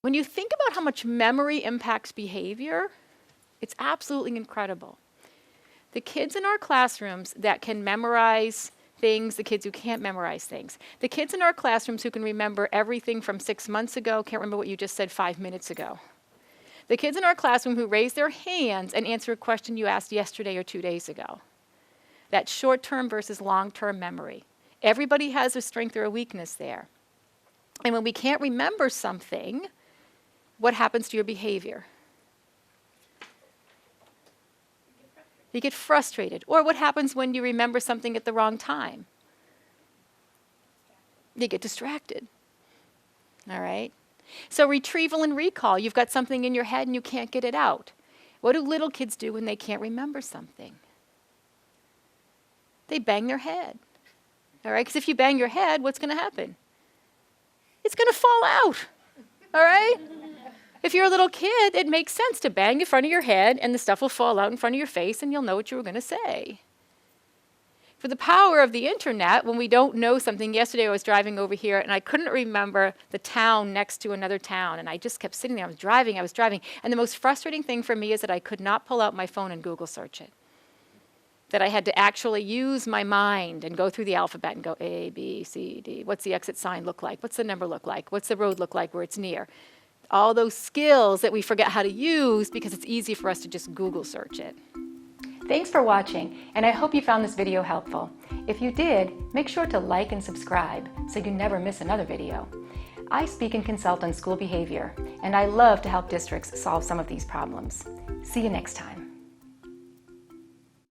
When you think about how much memory impacts behavior, it's absolutely incredible. The kids in our classrooms that can memorize things, the kids who can't memorize things. The kids in our classrooms who can remember everything from 6 months ago, can't remember what you just said 5 minutes ago. The kids in our classroom who raise their hands and answer a question you asked yesterday or 2 days ago. That short-term versus long-term memory. Everybody has a strength or a weakness there. And when we can't remember something, what happens to your behavior? You get frustrated. Or what happens when you remember something at the wrong time? You get distracted. All right? So retrieval and recall. You've got something in your head and you can't get it out. What do little kids do when they can't remember something? They bang their head. All right? Because if you bang your head, what's going to happen? It's going to fall out. All right? If you're a little kid, it makes sense to bang in front of your head and the stuff will fall out in front of your face and you'll know what you were going to say. For the power of the internet, when we don't know something, yesterday I was driving over here and I couldn't remember the town next to another town and I just kept sitting there. I was driving. And the most frustrating thing for me is that I could not pull out my phone and Google search it. That I had to actually use my mind and go through the alphabet and go A, B, C, D. What's the exit sign look like? What's the number look like? What's the road look like where it's near? All those skills that we forget how to use because it's easy for us to just Google search it. Thanks for watching, and I hope you found this video helpful. If you did, make sure to like and subscribe so you never miss another video. I speak and consult on school behavior, and I love to help districts solve some of these problems. See you next time.